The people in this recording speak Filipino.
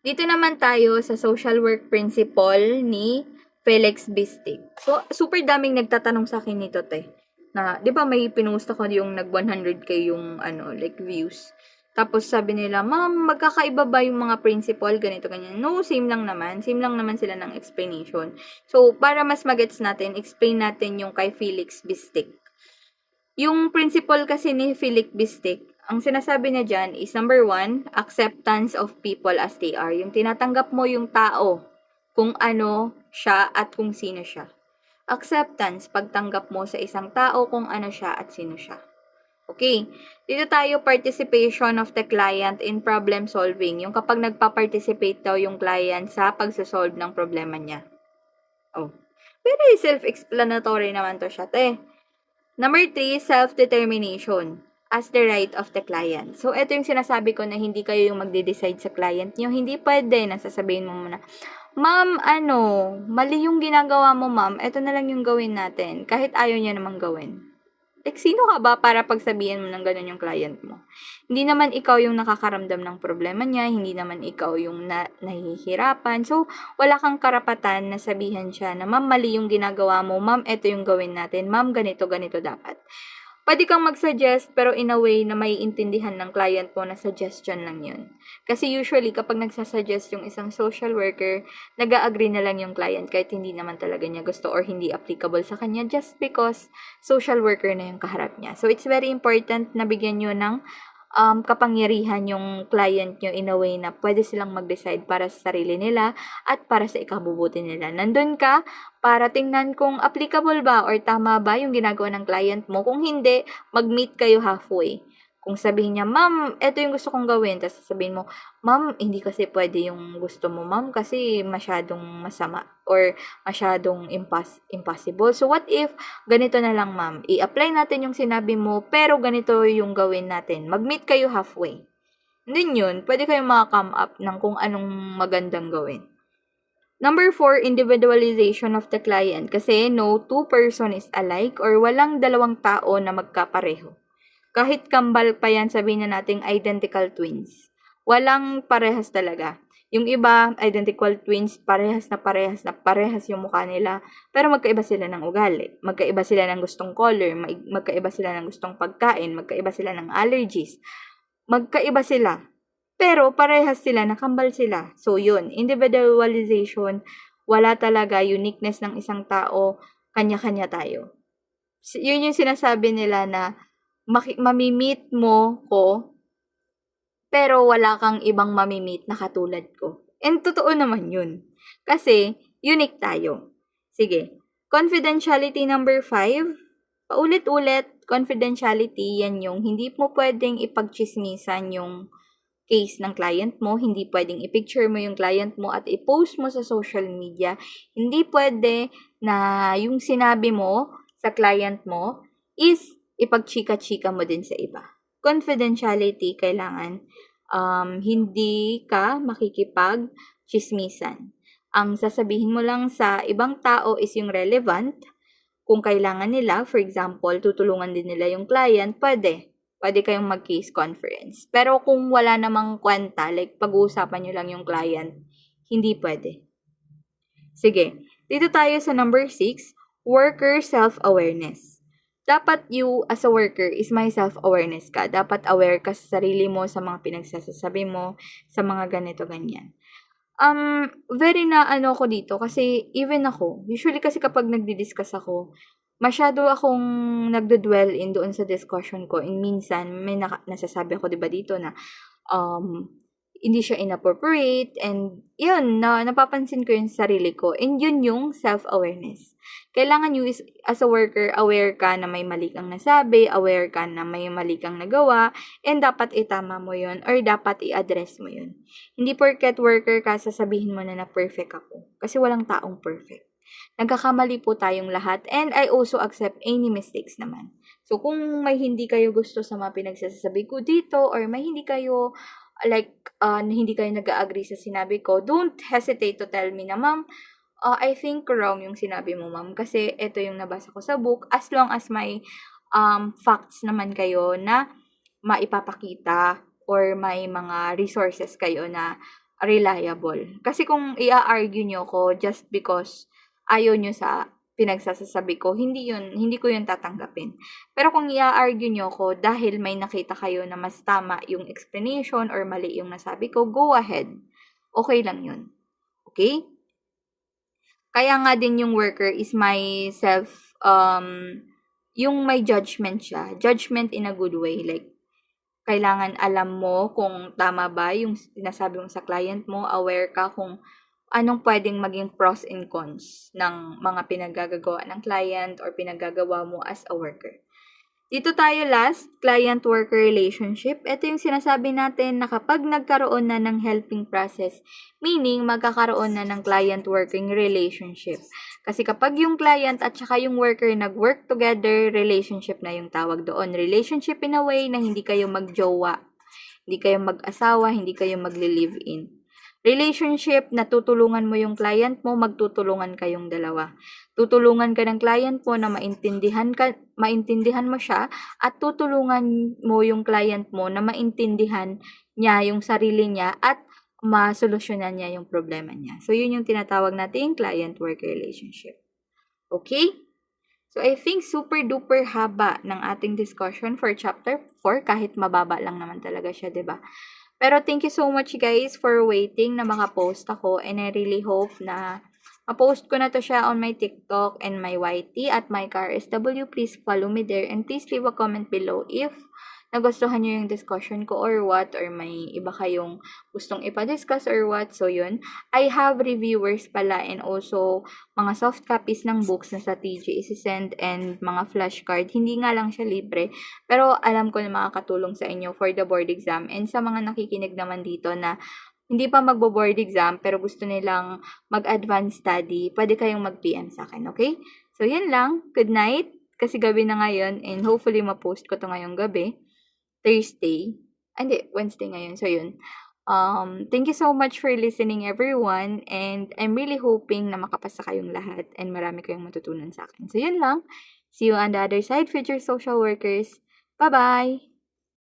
Dito naman tayo sa social work principle ni Felix Bistig. So, super daming nagtatanong sa akin nito, te. Na, di ba may pinost ako yung nag 100k yung like views. Tapos sabi nila, ma'am, magkakaiba ba yung mga principle, ganito, ganyan. No, same lang naman. Same lang naman sila ng explanation. So, para mas magets natin, explain natin yung kay Felix Bistig. Yung principle kasi ni Felix Bistig, ang sinasabi niya dyan is number 1, acceptance of people as they are. Yung tinatanggap mo yung tao, kung ano siya at kung sino siya. Acceptance, pagtanggap mo sa isang tao kung ano siya at sino siya. Okay, dito tayo participation of the client in problem solving. Yung kapag nagpa-participate daw yung client sa pagsasolve ng problema niya. Oh, very self-explanatory naman to siya, te. Number 3, self-determination as the right of the client. So, ito yung sinasabi ko na hindi kayo yung magde-decide sa client nyo. Hindi pwede na sasabihin mo muna, ma'am, mali yung ginagawa mo, ma'am. Ito na lang yung gawin natin. Kahit ayaw niya namang gawin. Like, sino ka ba para pagsabihin mo ng ganun yung client mo? Hindi naman ikaw yung nakakaramdam ng problema niya, hindi naman ikaw yung nahihirapan. So, wala kang karapatan na sabihan siya na, ma'am, mali yung ginagawa mo, ma'am, ito yung gawin natin, ma'am, ganito, ganito dapat. Pwede kang mag-suggest, pero in a way na may intindihan ng client mo na suggestion lang yun. Kasi usually, kapag nagsasuggest yung isang social worker, nag-agree na lang yung client kahit hindi naman talaga niya gusto or hindi applicable sa kanya just because social worker na yung kaharap niya. So, it's very important na bigyan nyo ng kapangyarihan yung client nyo in a way na pwede silang mag-decide para sa sarili nila at para sa ikabubuti nila. Nandun ka para tingnan kung applicable ba or tama ba yung ginagawa ng client mo. Kung hindi, mag-meet kayo halfway. Kung sabihin niya, ma'am, ito yung gusto kong gawin. Tapos sabihin mo, ma'am, hindi kasi pwede yung gusto mo, ma'am, kasi masyadong masama or masyadong impossible. So, what if ganito na lang, ma'am? I-apply natin yung sinabi mo, pero ganito yung gawin natin. Mag-meet kayo halfway. And then yun, pwede kayong maka-come up ng kung anong magandang gawin. Number 4, individualization of the client. Kasi no two person is alike or walang dalawang tao na magkapareho. Kahit kambal pa yan, sabihin na nating identical twins. Walang parehas talaga. Yung iba, identical twins, parehas yung mukha nila, pero magkaiba sila ng ugali. Magkaiba sila ng gustong color, magkaiba sila ng gustong pagkain, magkaiba sila ng allergies. Magkaiba sila. Pero parehas sila, nakambal sila. So yun, individualization, wala talaga uniqueness ng isang tao, kanya-kanya tayo. Yun yung sinasabi nila na mamimit mo ko, pero wala kang ibang mamimit na katulad ko. And totoo naman yun. Kasi, unique tayo. Sige. Confidentiality number 5. Paulit-ulit, confidentiality, yan yung hindi mo pwedeng ipagchismisan yung case ng client mo, hindi pwedeng i-picture mo yung client mo at i-post mo sa social media. Hindi pwede na yung sinabi mo sa client mo is ipagchika-chika mo din sa iba. Confidentiality, kailangan hindi ka makikipag-chismisan. Ang sasabihin mo lang sa ibang tao is yung relevant. Kung kailangan nila, for example, tutulungan din nila yung client, pwede kayong mag-case conference. Pero kung wala namang kwenta, like pag-uusapan nyo lang yung client, hindi pwede. Sige, dito tayo sa number 6, worker self-awareness. Dapat you as a worker is may self-awareness ka. Dapat aware ka sa sarili mo, sa mga pinagsasabi mo, sa mga ganito, ganyan. Very na ako dito kasi even ako, usually kasi kapag nagdi-discuss ako, masyado akong nagdo-dwell in doon sa discussion ko. And minsan, may nasasabi ako, diba dito na, hindi siya inappropriate. And yun, napapansin ko yung sarili ko. And yun yung self-awareness. Kailangan you as a worker, aware ka na may mali kang nasabi, aware ka na may mali kang nagawa, and dapat itama mo yun, or dapat i-address mo yun. Hindi porket worker ka, sasabihin mo na perfect ako. Kasi walang taong perfect. Nagkakamali po tayong lahat, and I also accept any mistakes naman. So, kung may hindi kayo gusto sa mga pinagsasabi ko dito, or may hindi kayo, hindi kayo nag-agree sa sinabi ko, don't hesitate to tell me na, ma'am, I think wrong yung sinabi mo, ma'am, kasi ito yung nabasa ko sa book, as long as may facts naman kayo na maipapakita, or may mga resources kayo na reliable. Kasi kung i-argue nyo ko just because ayaw nyo sa pinagsasasabi ko, hindi ko yun tatanggapin. Pero kung i-argue nyo ko dahil may nakita kayo na mas tama yung explanation or mali yung nasabi ko, go ahead. Okay lang yun. Okay? Kaya nga din yung worker is my yung may judgment siya. Judgment in a good way. Like, kailangan alam mo kung tama ba yung sinasabi mo sa client mo, aware ka kung anong pwedeng maging pros and cons ng mga pinagagagawa ng client or pinagagawa mo as a worker. Dito tayo last, client-worker relationship. Ito yung sinasabi natin na kapag nagkaroon na ng helping process, meaning magkakaroon na ng client-working relationship. Kasi kapag yung client at saka yung worker nag-work together, relationship na yung tawag doon. Relationship in a way na hindi kayo magjowa, hindi kayo mag-asawa, hindi kayo magli-live-in. Relationship na tutulungan mo yung client mo, magtutulungan kayong dalawa. Tutulungan ka ng client mo na maintindihan mo siya at tutulungan mo yung client mo na maintindihan niya yung sarili niya at masolusyonan niya yung problema niya. So, yun yung tinatawag natin client-worker relationship. Okay? So, I think super duper haba ng ating discussion for chapter 4 kahit mababa lang naman talaga siya, 'di ba? Pero thank you so much guys for waiting na makapost ako and I really hope na ma-post ko na to siya on my TikTok and my YT at my CarSW. Please follow me there and please leave a comment below if nagustuhan nyo yung discussion ko or what, or may iba kayong gustong ipa-discuss or what. So, yun. I have reviewers pala and also mga soft copies ng books na sa TJ isi-send and mga flashcard. Hindi nga lang siya libre, pero alam ko na makakatulong sa inyo for the board exam. And sa mga nakikinig naman dito na hindi pa magbo-board exam pero gusto nilang mag-advance study, pwede kayong mag-PM sa akin, okay? So, yun lang. Good night. Kasi gabi na ngayon and hopefully ma-post ko to ngayong gabi. Thursday. Hindi, Wednesday ngayon. So, yun. Thank you so much for listening, everyone. And I'm really hoping na makapasa kayong lahat and marami kayong matutunan sa akin. So, yun lang. See you on the other side, future social workers. Bye-bye!